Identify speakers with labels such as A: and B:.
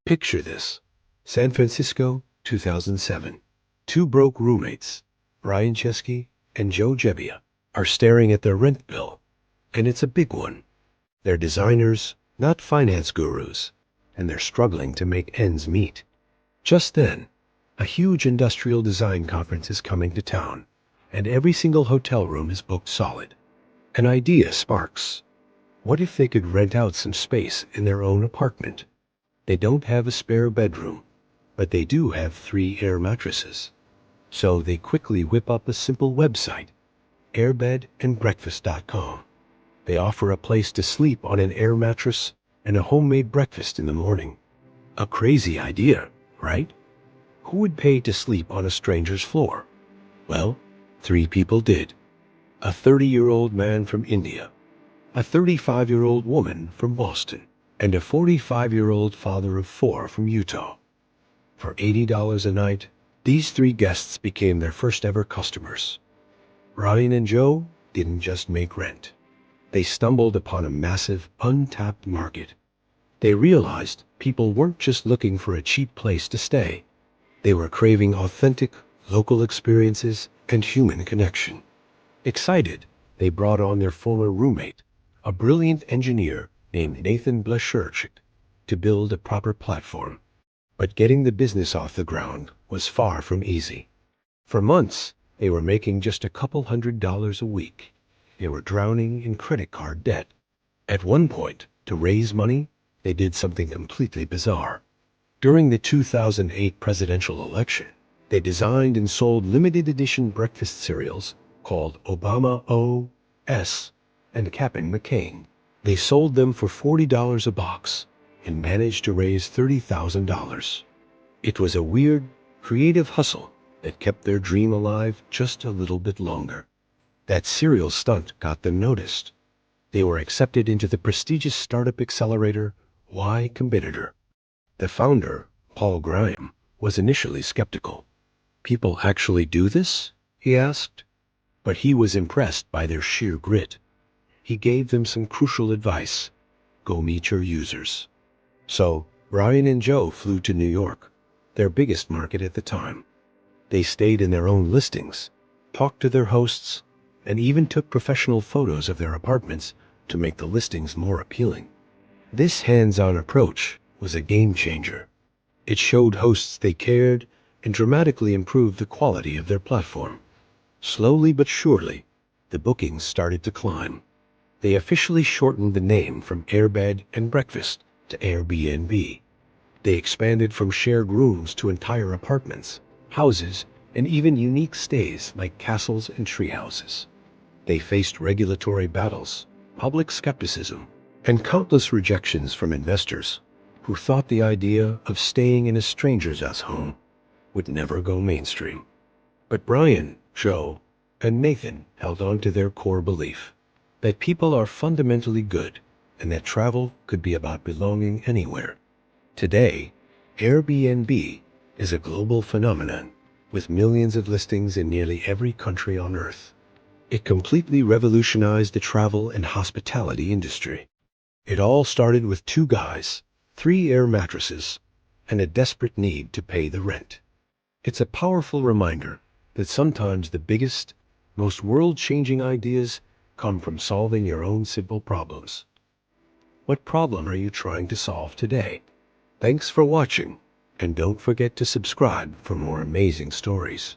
A: Picture this. San Francisco, 2007. Two broke roommates, Ryan Chesky and Joe Jebbia, are staring at their rent bill, and it's a big one. They're designers, not finance gurus, and they're struggling to make ends meet. Just then, a huge industrial design conference is coming to town, and every single hotel room is booked solid. An idea sparks. What if they could rent out some space in their own apartment? They don't have a spare bedroom, but they do have 3 air mattresses. So they quickly whip up a simple website, airbedandbreakfast.com. They offer a place to sleep on an air mattress and a homemade breakfast in the morning. A crazy idea, right? Who would pay to sleep on a stranger's floor? Well, 3 people did. A 30-year-old man from India, a 35-year-old woman from Boston, and a 45-year-old father of 4 from Utah. For $80 a night, these 3 guests became their first ever customers. Ryan and Joe didn't just make rent. They stumbled upon a massive, untapped market. They realized people weren't just looking for a cheap place to stay. They were craving authentic, local experiences and human connection. Excited, they brought on their former roommate, a brilliant engineer named Nathan Blashurchik, to build a proper platform. But getting the business off the ground was far from easy. For months, they were making just a couple $100s a week. They were drowning in credit card debt. At one point, to raise money, they did something completely bizarre. During the 2008 presidential election, they designed and sold limited edition breakfast cereals called Obama O.S. and Cap'n McCain. They sold them for $40 a box and managed to raise $30,000. It was a weird, creative hustle that kept their dream alive just a little bit longer. That cereal stunt got them noticed. They were accepted into the prestigious startup accelerator Y Combinator. The founder, Paul Graham, was initially skeptical. "People actually do this?" he asked. But he was impressed by their sheer grit. He gave them some crucial advice. Go meet your users. So, Ryan and Joe flew to New York, their biggest market at the time. They stayed in their own listings, talked to their hosts, and even took professional photos of their apartments to make the listings more appealing. This hands-on approach was a game changer. It showed hosts they cared and dramatically improved the quality of their platform. Slowly but surely, the bookings started to climb. They officially shortened the name from Airbed and Breakfast to Airbnb. They expanded from shared rooms to entire apartments, houses, and even unique stays like castles and treehouses. They faced regulatory battles, public skepticism, and countless rejections from investors who thought the idea of staying in a stranger's home would never go mainstream. But Brian, Joe, and Nathan held on to their core belief that people are fundamentally good and that travel could be about belonging anywhere. Today, Airbnb is a global phenomenon with millions of listings in nearly every country on Earth. It completely revolutionized the travel and hospitality industry. It all started with 2 guys, 3 air mattresses, and a desperate need to pay the rent. It's a powerful reminder that sometimes the biggest, most world-changing ideas come from solving your own simple problems. What problem are you trying to solve today? Thanks for watching, and don't forget to subscribe for more amazing stories.